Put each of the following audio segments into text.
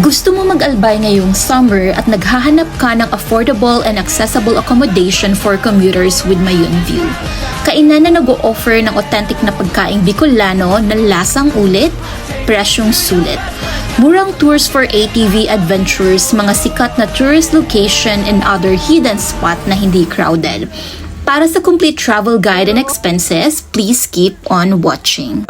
Gusto mo mag-albay ngayong summer at naghahanap ka ng affordable and accessible accommodation for commuters with Mayon View. Kainan na nag-o-offer ng authentic na pagkaing Bicolano na lasang ulit, presyong sulit. Murang tours for ATV adventures, mga sikat na tourist location and other hidden spot na hindi crowded. Para sa complete travel guide and expenses, please keep on watching.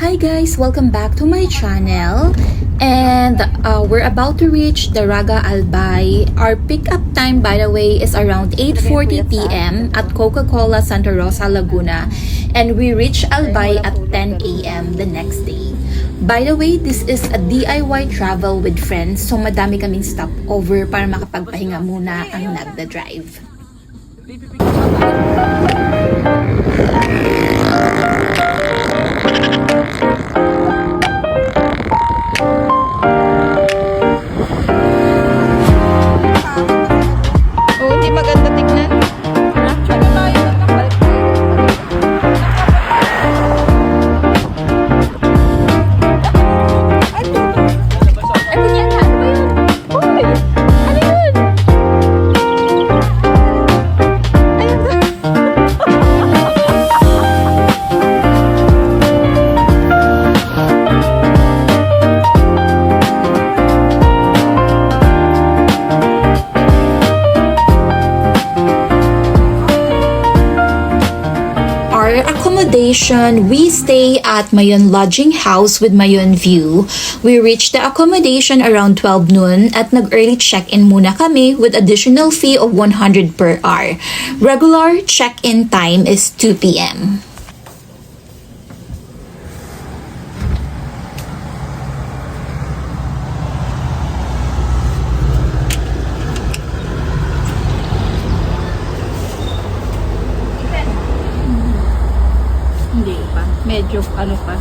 Hi guys! Welcome back to my channel. And we're about to reach Daraga Albay. Our pickup time, by the way, is around 8:40 p.m. at Coca-Cola Santa Rosa, Laguna. And we reach Albay at 10 a.m. the next day. By the way, this is a DIY travel with friends. So madami kaming stopover para makapagpahinga muna ang nagda-drive. Accommodation, we stay at Mayon Lodging House with Mayon View. We reached the accommodation around 12 noon at nag-early check-in muna kami with additional fee of 100 per hour. Regular check-in time is 2 p.m. Hindi pa. Medyo ano pa.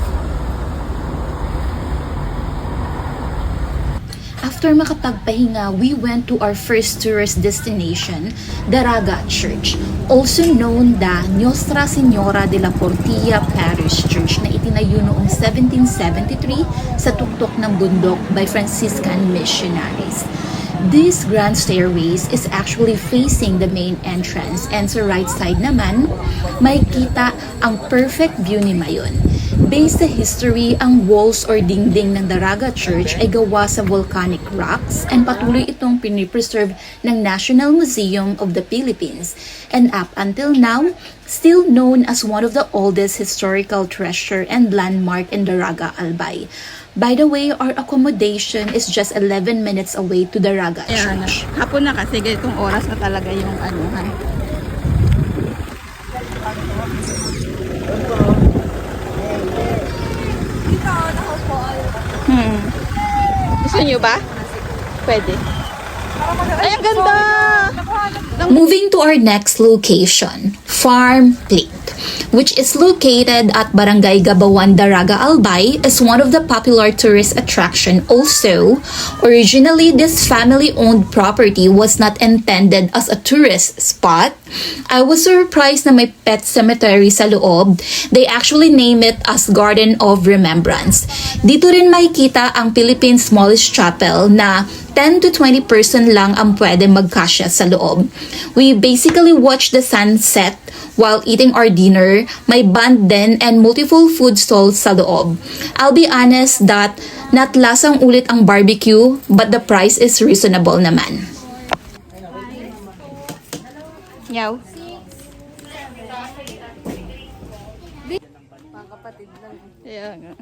After makapagpahinga, we went to our first tourist destination, Daraga Church, also known da Nuestra Señora de la Portilla Parish Church na itinayo noong 1773 sa tuktok ng bundok by Franciscan missionaries. This grand stairways is actually facing the main entrance and sa right side naman, may kita ang perfect view ni Mayon. Based sa history, ang walls or dingding ng Daraga Church ay gawa sa volcanic rocks and patuloy itong pinipreserve ng National Museum of the Philippines and up until now, still known as one of the oldest historical treasure and landmark in Daraga Albay. By the way, our accommodation is just 11 minutes away to Daraga Church. Hapon na kasi ganitong oras na talaga yung anuhan. Gusto niyo ba? Pwede. Ay, ang ganda! Moving to our next location, Farm Plate, which is located at Barangay Gabawan, Daraga Albay, is one of the popular tourist attraction. Also, originally this family-owned property was not intended as a tourist spot. I was surprised na may pet cemetery sa loob. They actually name it as Garden of Remembrance. Dito rin makikita ang Philippines' smallest chapel na 10 to 20 person lang ang pwede magkasya sa loob. We basically watch the sunset while eating our dinner. May band din and multiple food stalls sa loob. I'll be honest that not lasang ulit ang barbecue but the price is reasonable naman. Yaw. Mga kapatid lang. Yeah, nga.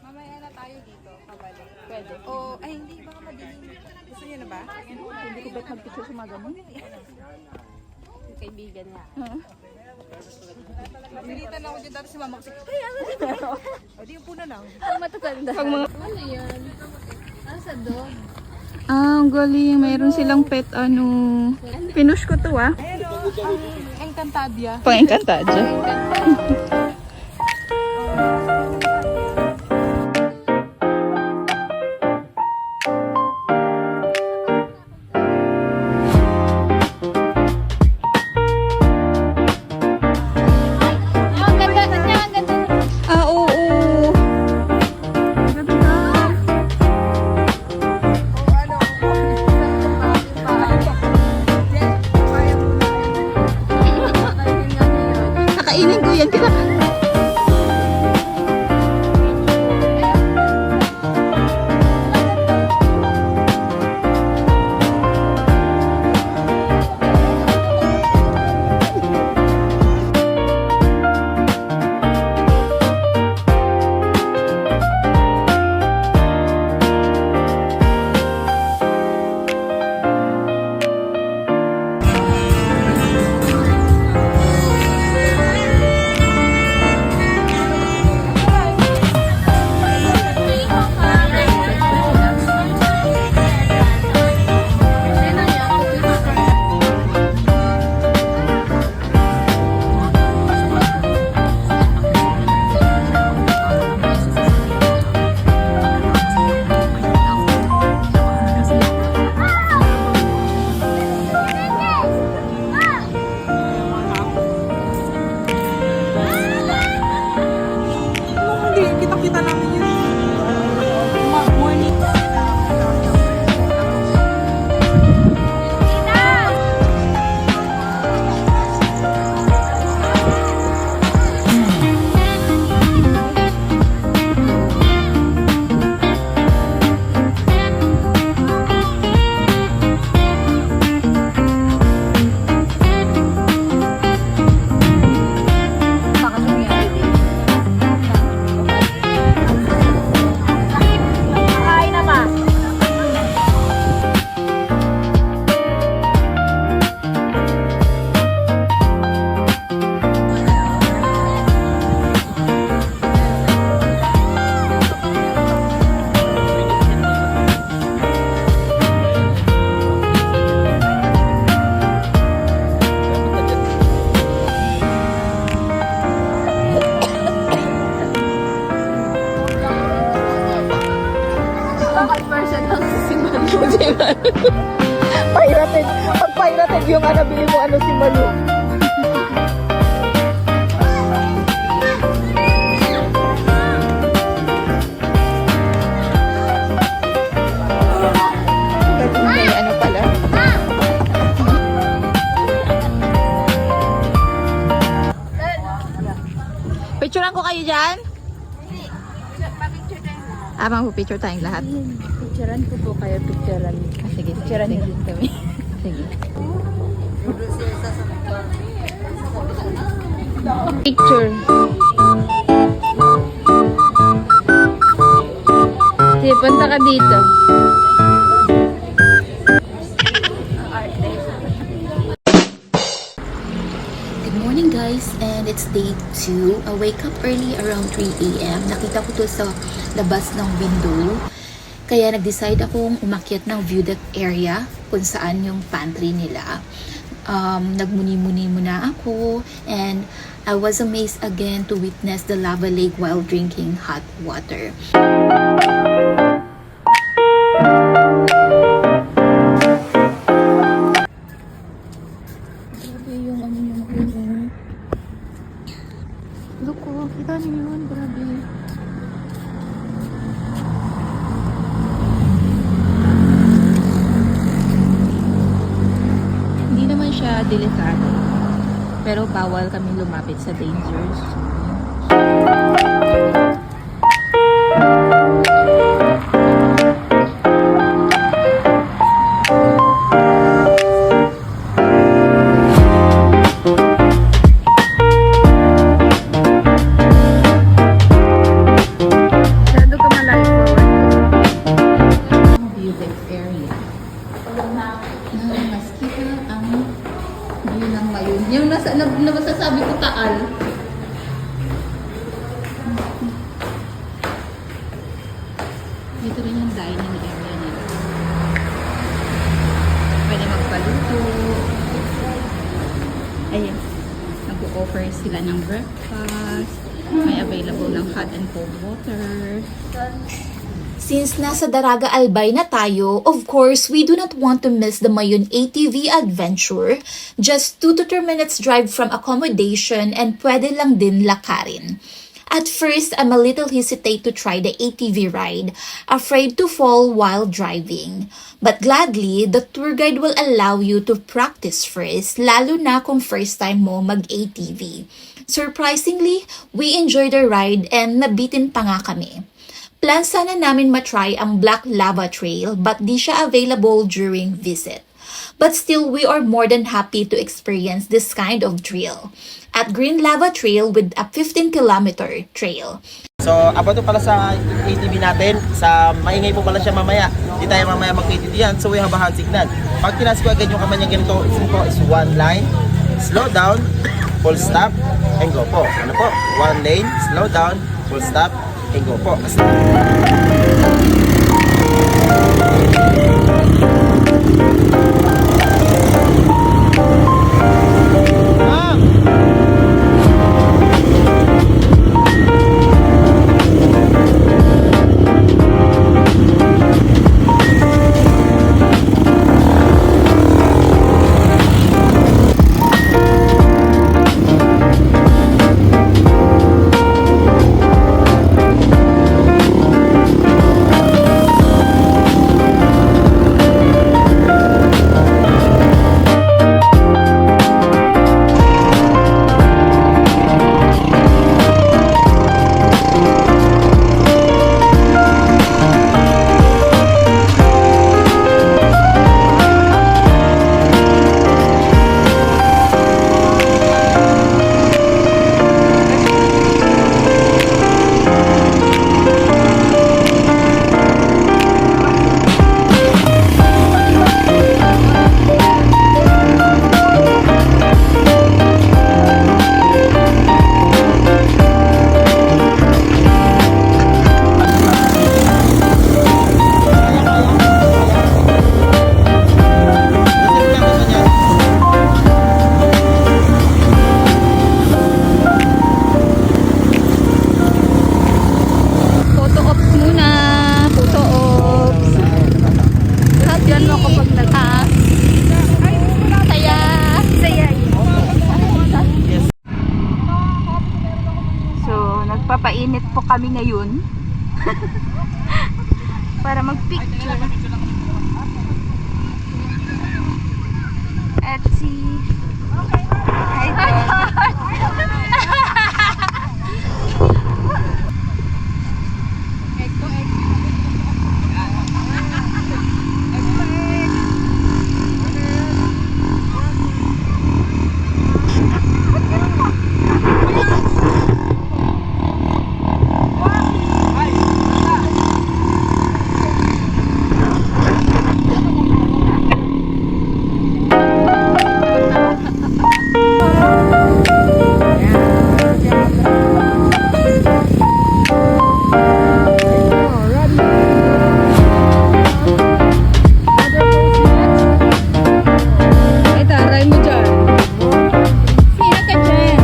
Mamaya na tayo dito. Kabalik. Pwede. O, ay hindi. Baka madilim. Gusto niyo na ba? Hindi ko ba't mag-picture sa mga ganun? Yung kaibigan niya. Napilitan ako dyan dati si mama kasi, kaya ano dito? O, di yung puno lang. Pag matatanda. Ano yan? Sa dog. Ah, ang galing. Mayroon silang pet, pinush ko to, ah. Ayan o, ang Encantadia. Pang Encantadia. Local version ng si Malu. Pirated. Pag pirated yung bili mo si Malu. May pala. Picturean ko kayo dyan? Magpipicture tayong lahat. Picturean ko po kayo, picturean. Sige, Picturean niyo din kami. Sige. Picture. Sige, punta ka dito. Good morning guys, and it's day 2. I wake up early around 3 a.m. Nakita ko to sa labas ng window. Kaya nag-decide akong umakyat ng view deck area kung saan yung pantry nila. Nagmuni-muni muna ako, and I was amazed again to witness the lava lake while drinking hot water. Grabe yung yung Look, kita niyo yun. Grabe. Hindi naman siya delikado. Pero bawal kami lumapit sa dangers. View deck area. Mas kita ang view ng Mayon. Yung nasasabi ko Taal. Dito rin yung dining area nila. Pwede magpaluto. Ayun. Nag-offer sila ng breakfast. May available ng hot and cold water. Since nasa Daraga Albay na tayo, of course, we do not want to miss the Mayon ATV adventure. Just 2 to 3 minutes drive from accommodation and pwede lang din lakarin. At first, I'm a little hesitate to try the ATV ride, afraid to fall while driving. But gladly, the tour guide will allow you to practice first, lalo na kung first time mo mag-ATV. Surprisingly, we enjoyed the ride and nabitin pa nga kami. Plan sana namin matry ang Black Lava Trail but di siya available during visit. But still, we are more than happy to experience this kind of trail. At Green Lava Trail with a 15-kilometer trail. So, about to pala sa ATV natin, sa maingay po pala siya mamaya. Hindi tayo mamaya mag-ATV yan, so we have a hand signal. Pag tinas ko agad yung kamay niya ganito, is one line, slow down, full stop, and go po. Ano po? One lane, slow down, full stop, and go po. ngayon. Para mag-picture. At si... Hi, John. Ay, taray mo dyan. Sino ka dyan?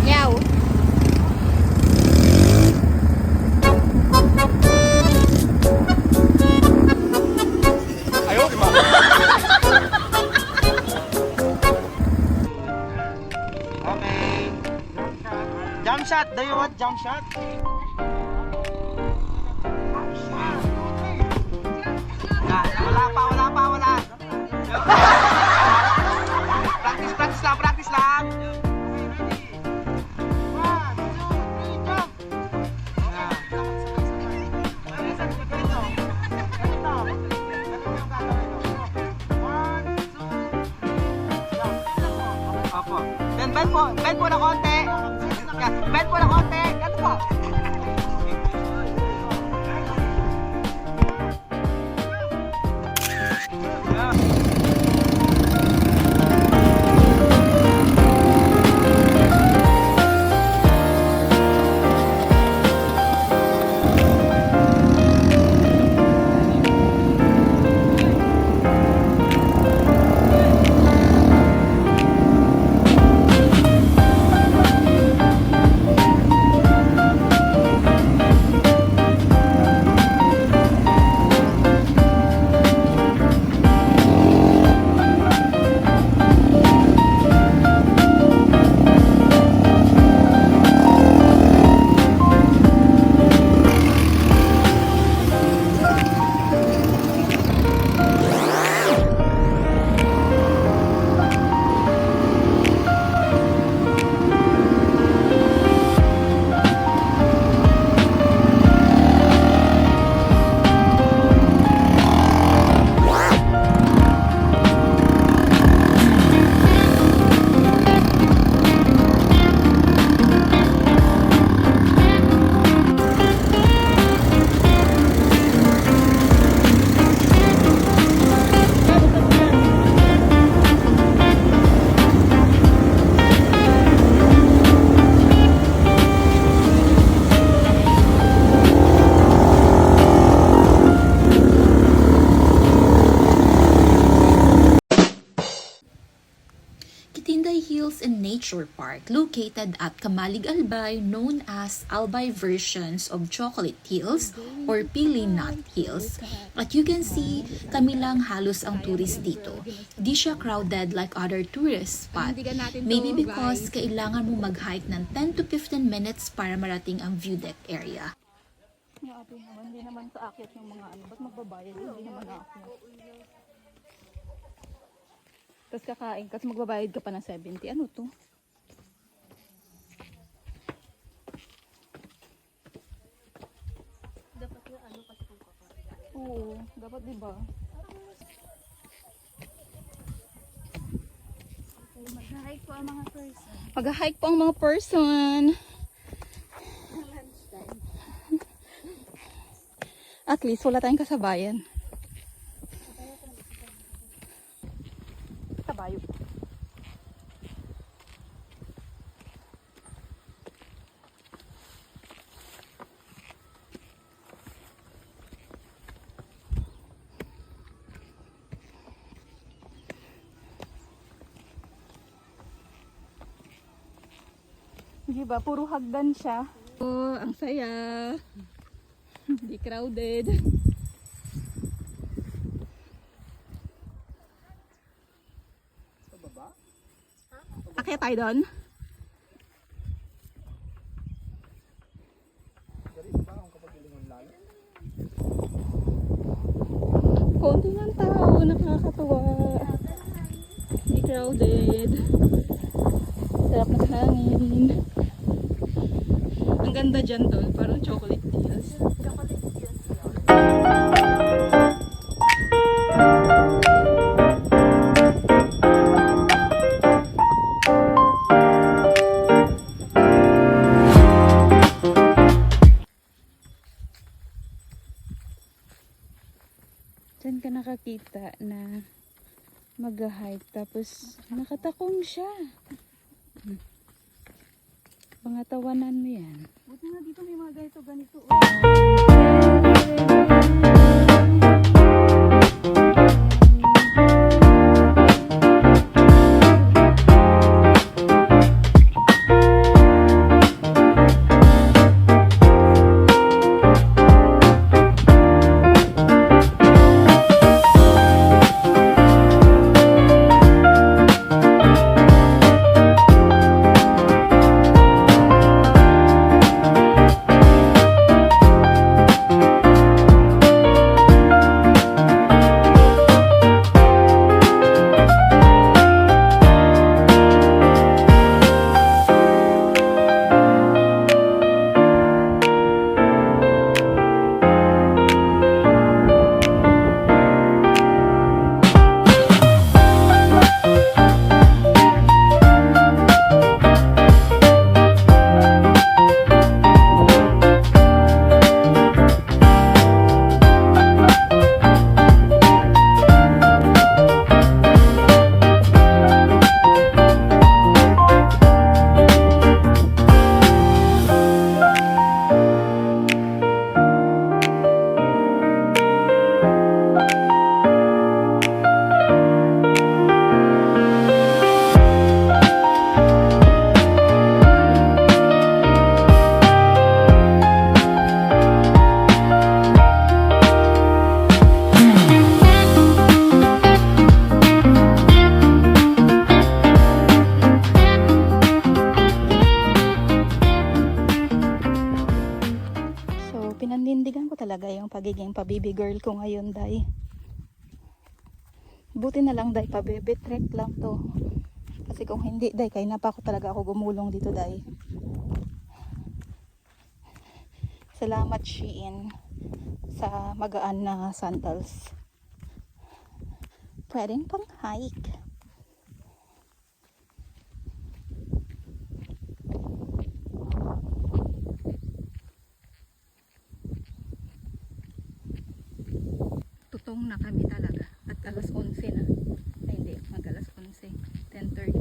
Yaw. Ayaw, di ba? Okay. Jump shot. Do you want jump shot? Wala. Practice lang. One, two, three, jump. Opo. Then bend po na konti. Bend po na konti. Ganito po. Kitinday Hills and Nature Park, located at Kamalig Albay, known as Albay versions of Chocolate Hills or Pili Nut Hills. At you can see, kami lang halos ang tourist dito. Di siya crowded like other tourist spot. Maybe because kailangan mo mag-hike ng 10 to 15 minutes para marating ang view deck area. Hindi naman sa akyat yung mga ano. Ba't magbabayad? Hindi naman akyat. Tapos kakain ka, tapos magbabayad ka pa ng 70. Ano to? Dapat yung ano kasi kung kakain. Oo, dapat diba? Mag-hike po ang mga person. Mag-hike po ang mga person. Lunchtime. At least wala tayong kasabayan. Kabayo. Diba? Puro hagdan siya. Oh, ang saya. Hindi crowded. Akyat tayo doon? Konti ng tao, nakakatuwa. Hindi crowded. Sarap ng hangin. Ang ganda dyan tol, parang chocolate hills. Diyan ka nakakita na mag-hike tapos nakatakong siya. Pangatawanan mo yan. Buti nga dito may mga ganito. Pinanindigan ko talaga yung pagiging pabibi girl ko ngayon, day. Buti na lang, day, pabibi trek lang to. Kasi kung hindi, day, kaya na pa ako talaga ako gumulong dito, day. Salamat, Shein, sa magaan na sandals. Pwedeng pang hike. Tutong na kami talaga at alas 11 na. Ay hindi, mag alas 11, 10:30.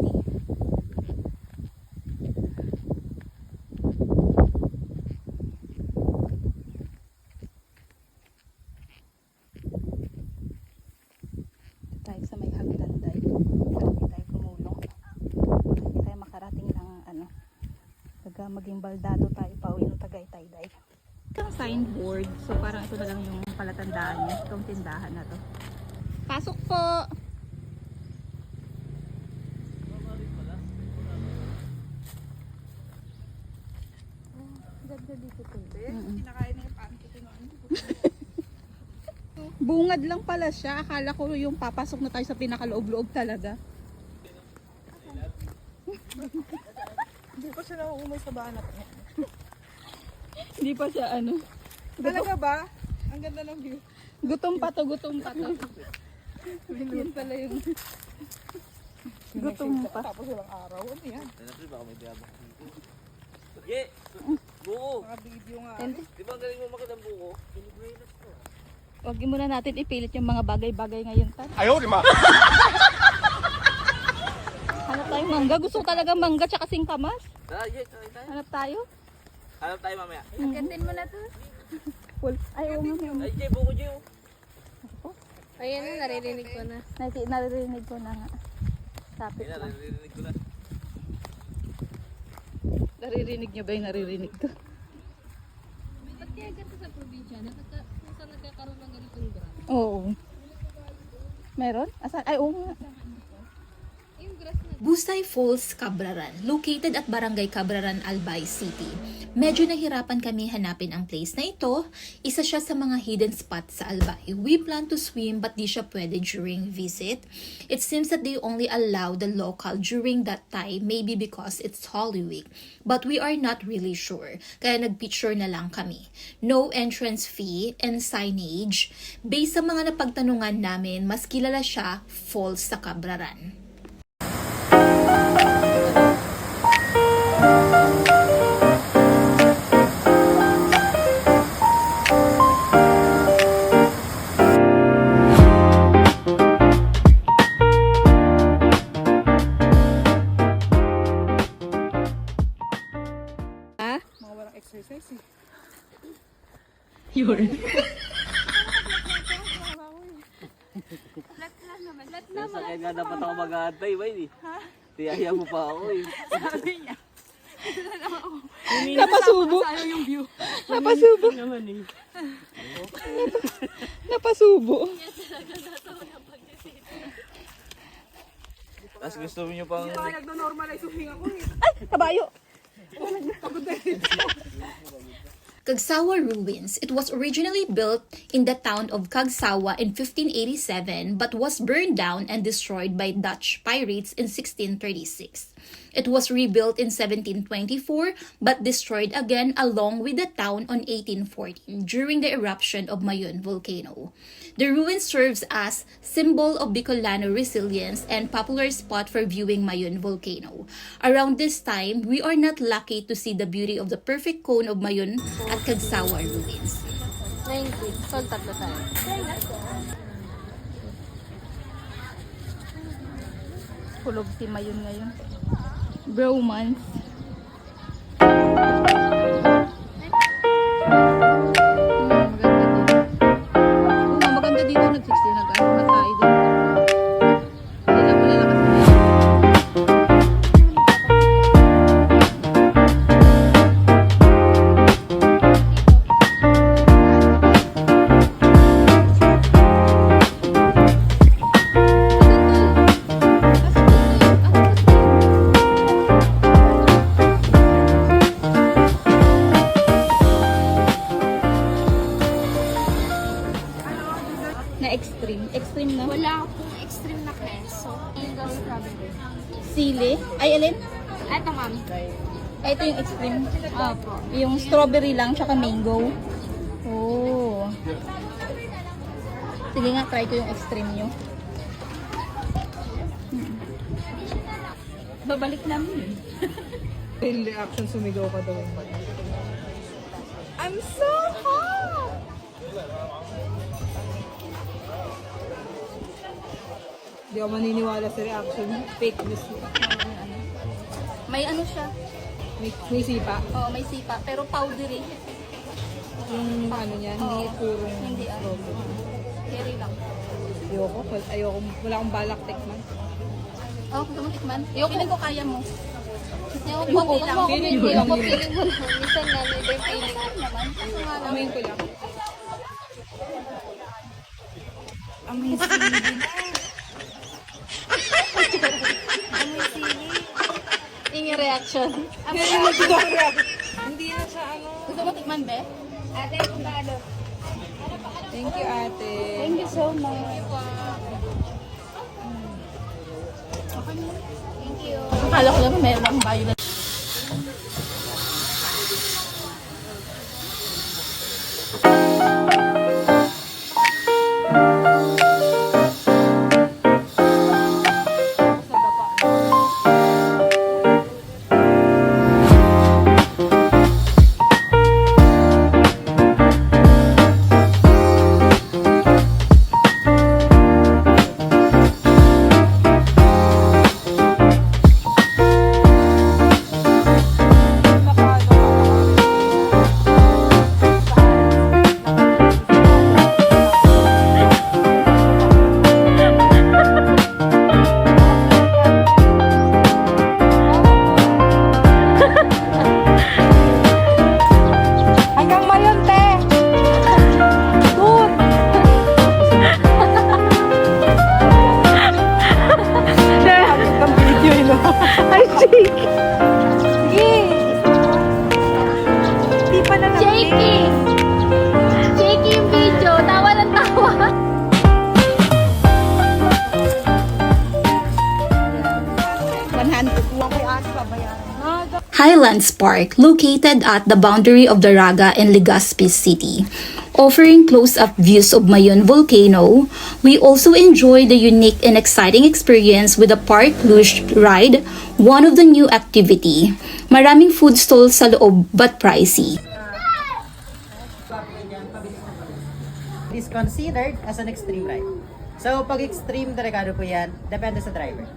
Tayo sa may hagdan tayo. Hindi tayo kumulong. Hindi tayo makarating ng ano. Pagka maging baldado tayo pauwi ng Tagaytay tayo. Itong signboard. So parang ito na lang yung palatandaan niya. Itong tindahan na to. Pasok po! Ganda dito to. Kinakain na yung pancake. Bungad lang pala siya. Akala ko yung papasok na tayo sa pinakaloob-loob talaga. Hindi pa siya nauumay sa banat niya. Hindi pa siya ano. Talaga ba? Ang ganda ng view. Gutom pa to, gutom pa to. Yun pala yung gutom pa. Tapos walang araw. Ano yan? Ye! Buko! Naka-video nga. Di ba galing mo makita ang buko? Huwag muna natin ipilit yung mga bagay-bagay ngayon. Ayaw, di ma! Hanap tayong mangga. Gusto ko talaga mangga tsaka singkamas. Tara, Ye, tara tayo. Hanap tayo. Hanap tayo mamaya. Gandin mo na to. Ay, oo nga. Ay, Ye, buko, Ye. Ayan na, naririnig ko na. Naririnig ko na nga. Tapit lang. Naririnig ko na. Naririnig niyo ba yung naririnig ko? Ba't kaya ganito sa probinsya? Kung saan nagkakaroon ng ganitong brand? Oo. Meron? Asan? Ay, oo nga. Yung grass na. Busay Falls, Cabraran, located at Barangay Cabraran, Albay City. Medyo nahirapan kami hanapin ang place na ito. Isa siya sa mga hidden spot sa Albay. We plan to swim but di siya pwede during visit. It seems that they only allow the local during that time, maybe because it's Holy Week. But we are not really sure, kaya nagpicture na lang kami. No entrance fee and signage. Based sa mga napagtanungan namin, mas kilala siya falls sa Cabraran. Mga walang exercise eh. Sakit nga dapat ako mag-aantay, ba eh. Tiyaya mo pa ako eh. Napasubo. Napasubo. Naman eh. Napasubo. Tapos gusto mo nyo pang... Nagno-normalize yung hinga ko eh. Kabayo. Cagsawa Ruins. It was originally built in the town of Cagsawa in 1587 but was burned down and destroyed by Dutch pirates in 1636. It was rebuilt in 1724 but destroyed again along with the town on 1814 during the eruption of Mayon volcano. The ruin serves as symbol of Bicolano resilience and popular spot for viewing Mayon volcano. Around this time, we are not lucky to see the beauty of the perfect cone of Mayon at Cagsawa Ruins. 90. Sol, tatlo tayo. Kulog si Mayon ngayon. Bromance. Maganda dito. Nag-60 nag-matay doon. Hindi lang malalakas na yun. Na extreme. Extreme na. Wala akong extreme na keso. Mango strawberry. Sili. Ay, alin? Eto, ma'am. Ay, ito yung extreme. Opo. Yung strawberry lang, tsaka mango. Oh. Sige nga, try ko yung extreme nyo. Babalik namin. In reaction, sumigaw ka daw. I'm so hot! Hindi ako maniniwala sa reaction. Fake news. May ano siya. May sipa. Oo, may sipa. Pero powdery. Yung ano niya, hindi Oo. purong Hindi ano. Carry lang. Ayoko. Wala akong balak tikman. Oh, gusto mo tikman? Feeling ko kaya mo. Yung Huwag konti lang. mo ako feeling mo lang. Minsan nga, never feeling. naman. Kaso nga lang. Amoyin ko lang. Yung reaction. Hindi na siya ano. Gusto mo tikman, be? Ate, kung paano? Thank you, ate. Thank you so much. Thank you. Akala ko lang meron akong bayo na. Highlands Park, located at the boundary of Daraga and Legazpi City. Offering close-up views of Mayon Volcano, we also enjoy the unique and exciting experience with the Park Luge ride, one of the new activity. Maraming food stalls sa loob but pricey. It is considered as an extreme ride. So, pag extreme delikado po yan, depende sa driver.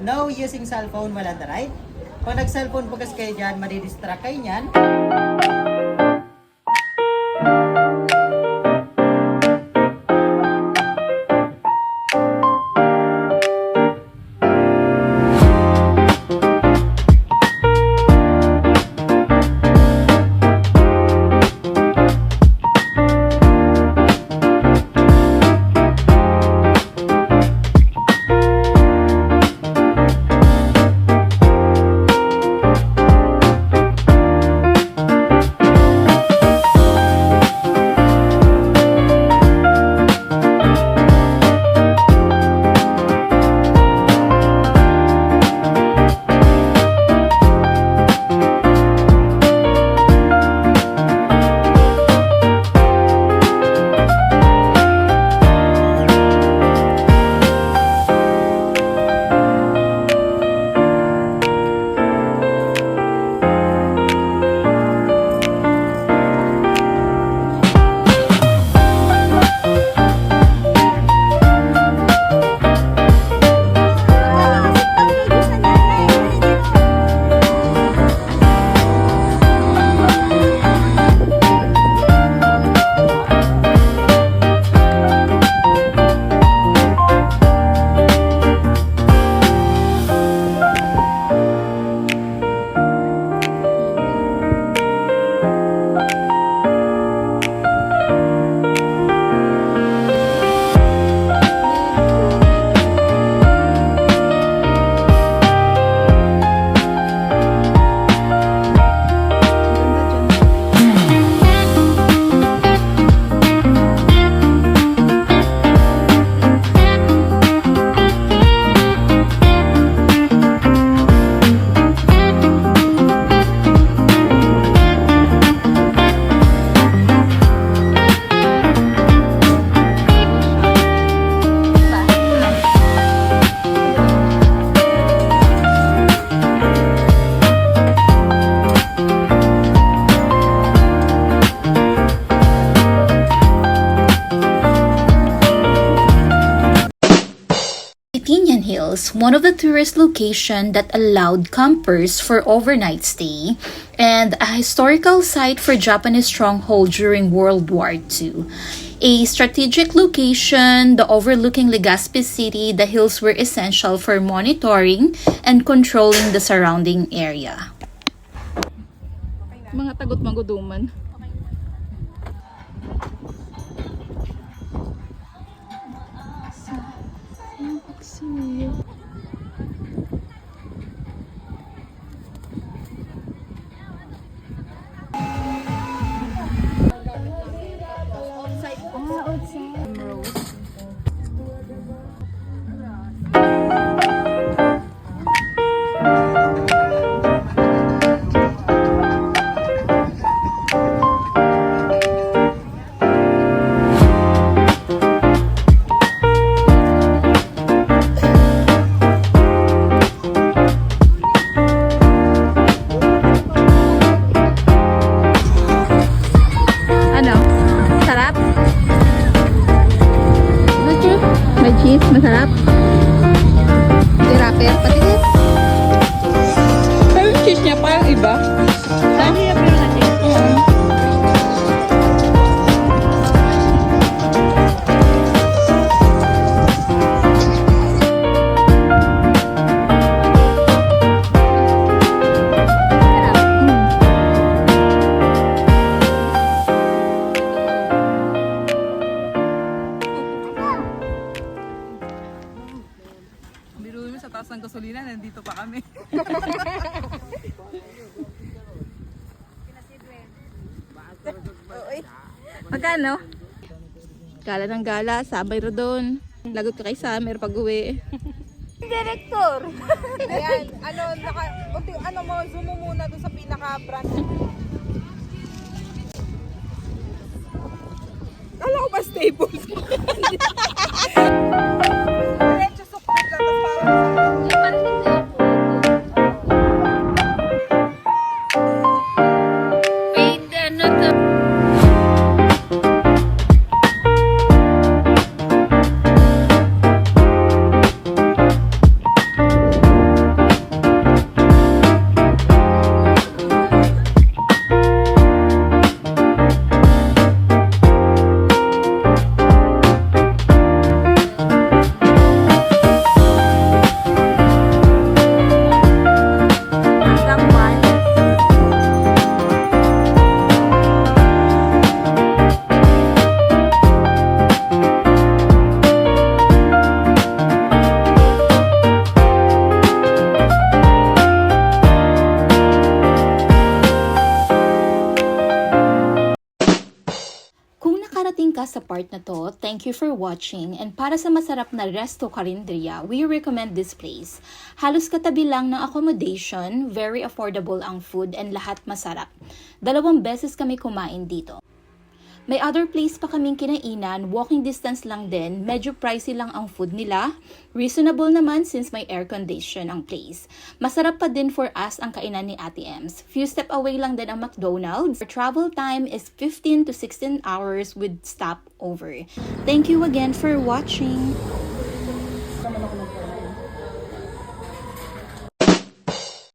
No using cellphone while on the ride. Pag nag-cellphone po kasi kayo dyan, madidistract kayo niyan. Tinian Hills, one of the tourist location that allowed campers for overnight stay and a historical site for Japanese stronghold during World War II. A strategic location, the overlooking Legazpi City, the hills were essential for monitoring and controlling the surrounding area. Mga tagot maguduman. Ano? Sarap? May cheese, masarap. May wrapper, patinis. Pero yung cheese niya parang iba. Ano yung pero na cheese? Biruin mo sa taas ng gasolina, nandito pa kami. Magkano? Gala ng gala, sabay ro doon. Lagot ka kay Summer pag uwi. Director! Ayan, ano mo, zoom mo muna doon sa pinaka-brand. Kala ko ba staples? Diretso suklit lang, tapos parang Yung parang hindi ako. Wait, ano to? Kung nakarating ka sa part na to, thank you for watching, and para sa masarap na Resto Carinderia, we recommend this place. Halos katabi lang ng accommodation, very affordable ang food, and lahat masarap. 2 beses kami kumain dito. May other place pa kaming kinainan, walking distance lang din, medyo pricey lang ang food nila. Reasonable naman since may air condition ang place. Masarap pa din for us ang kainan ni Ate Ems. Few step away lang din ang McDonald's. Our travel time is 15 to 16 hours with stopover. Thank you again for watching!